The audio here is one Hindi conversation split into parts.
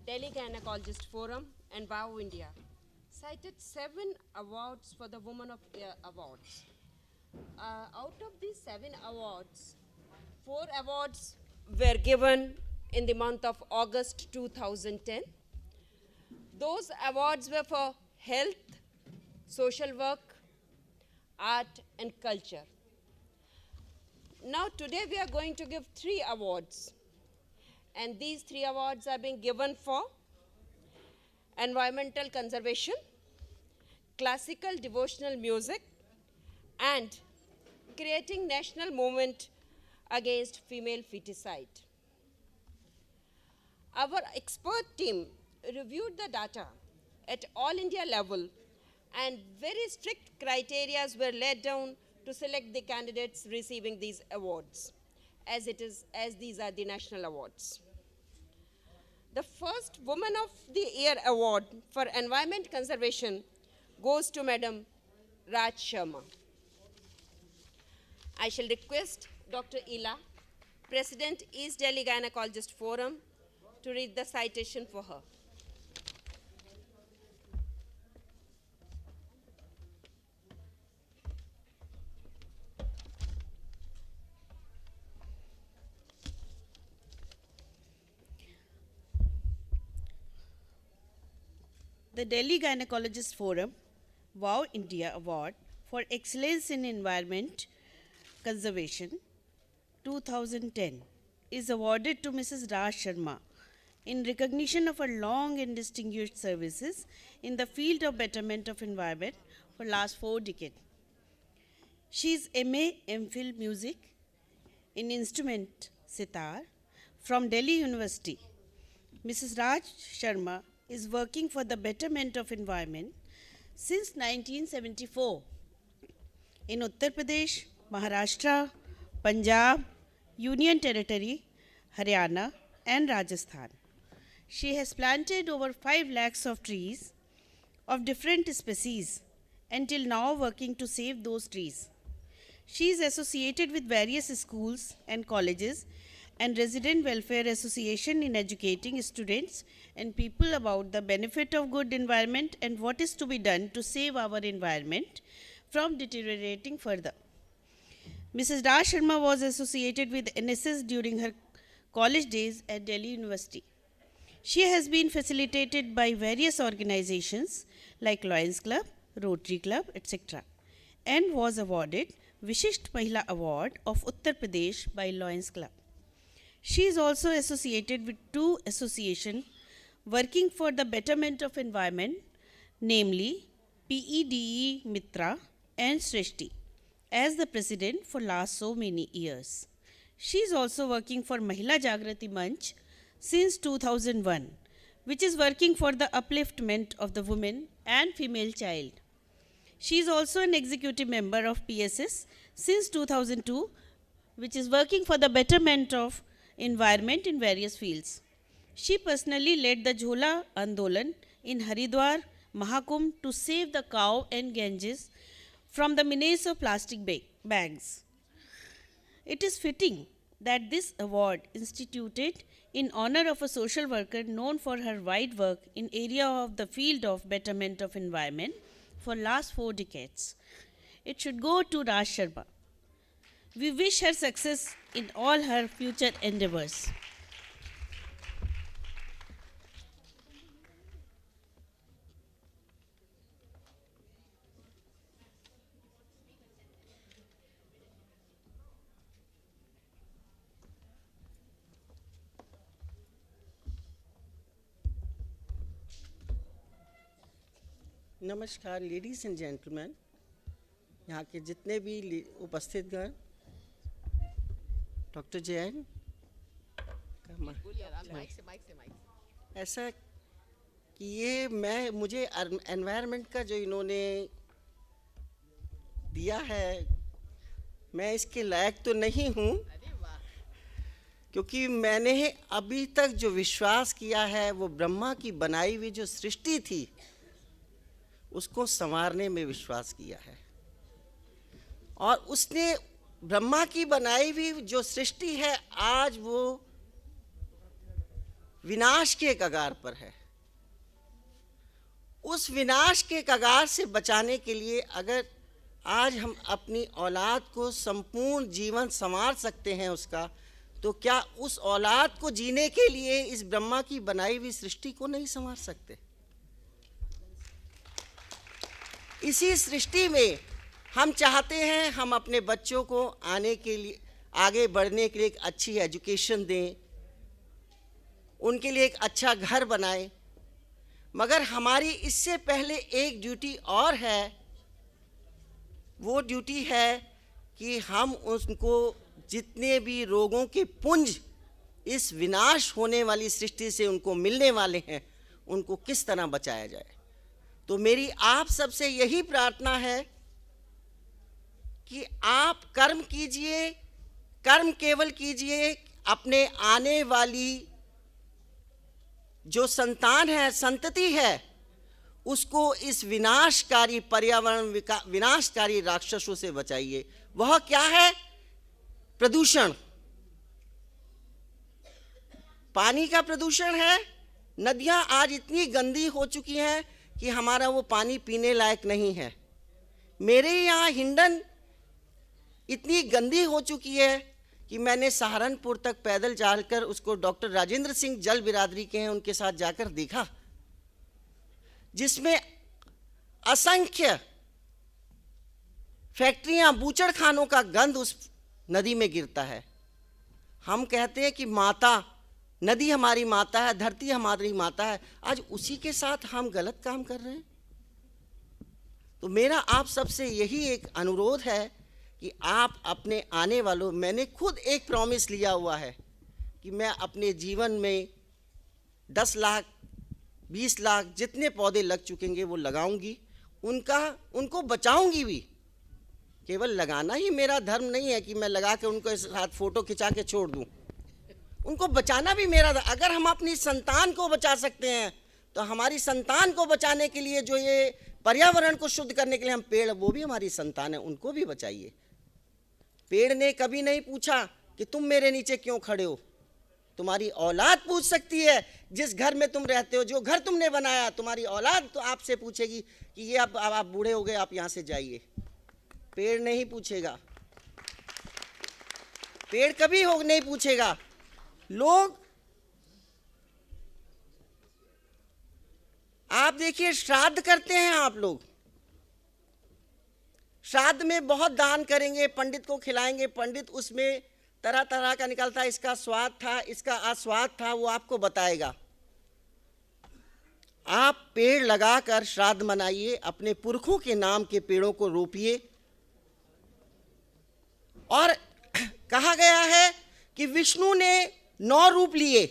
Delhi Gynecologist Forum and WOW India cited 7 awards for the Women of Year Awards. Out of these 7 awards, 4 awards were given in the month of August 2010. Those awards were for health, social work, art, and culture. Now, today we are going to give 3 awards. And these 3 awards are being given for environmental conservation, classical devotional music, and creating national movement against female feticide. Our expert team reviewed the data at all India level, and very strict criteria were laid down to select the candidates receiving these awards, as these are the national awards. The first Woman of the Year Award for Environment Conservation goes to Madam Raj Sharma. I shall request Dr. Ela, President, East Delhi Gynecologist Forum, to read the citation for her. The Delhi Gynecologist Forum WOW India Award for Excellence in Environment Conservation 2010 is awarded to Mrs. Raj Sharma in recognition of her long and distinguished services in the field of betterment of environment for last 4 decades. She is MA MPhil Music in instrument sitar from Delhi University. Mrs. Raj Sharma is working for the betterment of environment since 1974 in Uttar Pradesh, Maharashtra, Punjab, Union Territory, Haryana, and Rajasthan. She has planted over 5 lakhs of trees of different species and till now working to save those trees. She is associated with various schools and colleges and Resident Welfare Association in educating students and people about the benefit of good environment and what is to be done to save our environment from deteriorating further. Mrs. Raj Sharma was associated with NSS during her college days at Delhi University. She has been facilitated by various organizations like Lions Club, Rotary Club, etc. and was awarded Vishisht Mahila Award of Uttar Pradesh by Lions Club. She is also associated with 2 associations working for the betterment of environment, namely PEDE Mitra and Srishti, as the president for last so many years. She is also working for Mahila Jagrati Manch since 2001, which is working for the upliftment of the woman and female child. She is also an executive member of PSS since 2002, which is working for the betterment of environment in various fields. She personally led the Jhola Andolan in Haridwar, Mahakumbh to save the cow and Ganges from the menace of plastic bags. It is fitting that this award instituted in honor of a social worker known for her wide work in area of the field of betterment of environment for last 4 decades. It should go to Raj Sharma. We wish her success in all her future endeavors. नमस्कार लेडीज एंड जेंटलमैन, यहाँ के जितने भी उपस्थित गण, डॉक्टर जैन, ऐसा कि ये मुझे एनवायरनमेंट का जो इन्होंने दिया है, मैं इसके लायक तो नहीं हूँ, क्योंकि मैंने अभी तक जो विश्वास किया है वो ब्रह्मा की बनाई हुई जो सृष्टि थी उसको संवारने में विश्वास किया है, और उसने ब्रह्मा की बनाई हुई जो सृष्टि है आज वो विनाश के कगार पर है। उस विनाश के कगार से बचाने के लिए अगर आज हम अपनी औलाद को संपूर्ण जीवन संवार सकते हैं उसका, तो क्या उस औलाद को जीने के लिए इस ब्रह्मा की बनाई हुई सृष्टि को नहीं संवार सकते? इसी सृष्टि में हम चाहते हैं हम अपने बच्चों को आने के लिए, आगे बढ़ने के लिए एक अच्छी एजुकेशन दें, उनके लिए एक अच्छा घर बनाएं, मगर हमारी इससे पहले एक ड्यूटी और है। वो ड्यूटी है कि हम उनको जितने भी रोगों के पुंज इस विनाश होने वाली सृष्टि से उनको मिलने वाले हैं, उनको किस तरह बचाया जाए। तो मेरी आप सबसे यही प्रार्थना है कि आप कर्म कीजिए, कर्म केवल कीजिए, अपने आने वाली जो संतान है, संतति है, उसको इस विनाशकारी पर्यावरण विनाशकारी राक्षसों से बचाइए। वह क्या है? प्रदूषण, पानी का प्रदूषण है। नदियां आज इतनी गंदी हो चुकी हैं कि हमारा वो पानी पीने लायक नहीं है। मेरे यहाँ हिंडन इतनी गंदी हो चुकी है कि मैंने सहारनपुर तक पैदल चलकर उसको डॉक्टर राजेंद्र सिंह जल बिरादरी के हैं, उनके साथ जाकर देखा, जिसमें असंख्य फैक्ट्रियां, बूचड़ खानों का गंध उस नदी में गिरता है। हम कहते हैं कि माता, नदी हमारी माता है, धरती हमारी माता है, आज उसी के साथ हम गलत काम कर रहे हैं। तो मेरा आप सबसे यही एक अनुरोध है कि आप अपने आने वालों, मैंने खुद एक प्रॉमिस लिया हुआ है कि मैं अपने जीवन में 10 लाख 20 लाख जितने पौधे लग चुकेंगे वो लगाऊंगी, उनको बचाऊंगी भी। केवल लगाना ही मेरा धर्म नहीं है कि मैं लगा के उनको साथ फोटो खिंचा के छोड़ दूं, उनको बचाना भी मेरा। अगर हम अपनी संतान को बचा सकते हैं तो हमारी संतान को बचाने के लिए, जो ये पर्यावरण को शुद्ध करने के लिए हम पेड़, वो भी हमारी संतान है, उनको भी बचाइए। पेड़ ने कभी नहीं पूछा कि तुम मेरे नीचे क्यों खड़े हो। तुम्हारी औलाद पूछ सकती है, जिस घर में तुम रहते हो, जो घर तुमने बनाया, तुम्हारी औलाद तो आपसे पूछेगी कि ये अब आप बूढ़े हो गए, आप यहाँ से जाइए। पेड़ नहीं पूछेगा, पेड़ कभी नहीं पूछेगा। लोग, आप देखिए, श्राद्ध करते हैं आप लोग, श्राद्ध में बहुत दान करेंगे, पंडित को खिलाएंगे, पंडित उसमें तरह तरह का निकलता है, इसका स्वाद था, इसका अस्वाद था, वो आपको बताएगा। आप पेड़ लगाकर श्राद्ध मनाइए, अपने पुरखों के नाम के पेड़ों को रोपिए। और कहा गया है कि विष्णु ने 9 रूप लिए,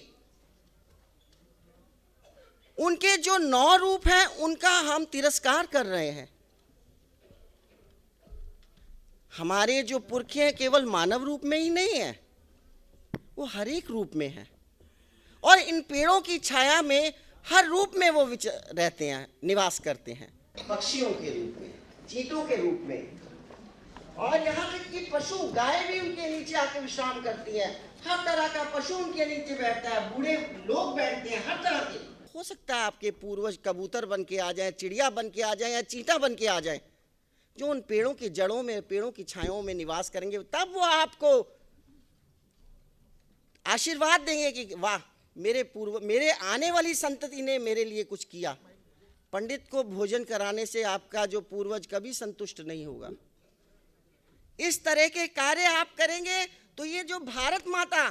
उनके जो 9 रूप हैं उनका हम तिरस्कार कर रहे हैं। हमारे जो पुरखे हैं केवल मानव रूप में ही नहीं है, वो हर एक रूप में है, और इन पेड़ों की छाया में हर रूप में वो रहते हैं, निवास करते हैं। पक्षियों के रूप में, चींटों के रूप में, और यहाँ तक कि पशु, गाय भी उनके नीचे आके विश्राम करती है। हर तरह का पशु उनके नीचे बैठता है, बूढ़े लोग बैठते हैं, हर तरह के। हो सकता है आपके पूर्वज कबूतर बन के आ जाएं, चिड़िया बन के आ जाएं, या चींटा बन के आ जाएं, जो उन पेड़ों की जड़ों में, पेड़ों की छायाओं में निवास करेंगे। तब वो आपको आशीर्वाद देंगे कि वाह, मेरे आने वाली संतति ने मेरे लिए कुछ किया। पंडित को भोजन कराने से आपका जो पूर्वज कभी संतुष्ट नहीं होगा। इस तरह के कार्य आप करेंगे तो ये जो भारत माता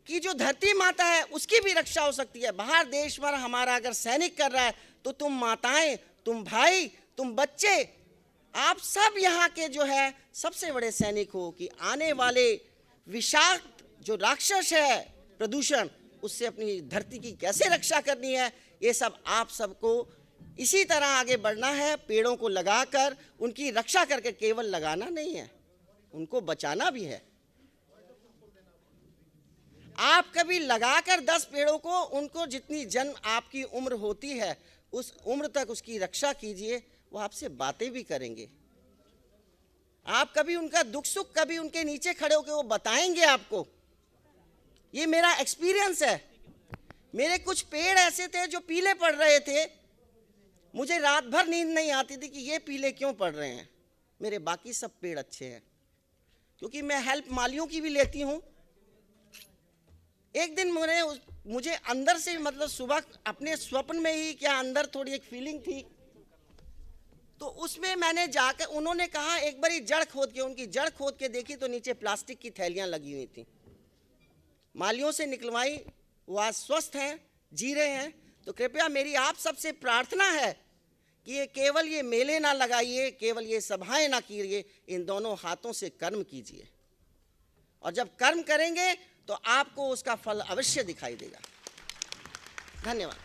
की, जो धरती माता है, उसकी भी रक्षा हो सकती है। बाहर देश पर हमारा अगर सैनिक कर रहा है, तो तुम माताएं, तुम भाई, तुम बच्चे, आप सब यहाँ के जो है सबसे बड़े सैनिक हो कि आने वाले विषाक्त जो राक्षस है प्रदूषण, उससे अपनी धरती की कैसे रक्षा करनी है, ये सब आप सबको इसी तरह आगे बढ़ना है। पेड़ों को लगाकर उनकी रक्षा करके, केवल लगाना नहीं है, उनको बचाना भी है। आप कभी लगाकर 10 पेड़ों को, उनको जितनी जन्म आपकी उम्र होती है उस उम्र तक उसकी रक्षा कीजिए, वो आपसे बातें भी करेंगे। आप कभी उनका दुख सुख, कभी उनके नीचे खड़े होकर वो बताएंगे आपको। ये मेरा एक्सपीरियंस है। मेरे कुछ पेड़ ऐसे थे जो पीले पड़ रहे थे, मुझे रात भर नींद नहीं आती थी कि ये पीले क्यों पड़ रहे हैं। मेरे बाकी सब पेड़ अच्छे हैं, क्योंकि मैं हेल्प मालियों की भी लेती हूँ। एक दिन मुझे अंदर से, मतलब सुबह अपने स्वप्न में ही क्या अंदर थोड़ी एक फीलिंग थी, तो उसमें मैंने जाकर, उन्होंने कहा एक बार जड़ खोद के, उनकी जड़ खोद के देखी तो नीचे प्लास्टिक की थैलियां लगी हुई थी। मालियों से निकलवाई, वो आज स्वस्थ हैं, जी रहे हैं। तो कृपया मेरी आप सबसे प्रार्थना है कि ये केवल ये मेले ना लगाइए, केवल ये सभाएं ना कीजिए, इन दोनों हाथों से कर्म कीजिए। और जब कर्म करेंगे तो आपको उसका फल अवश्य दिखाई देगा। धन्यवाद।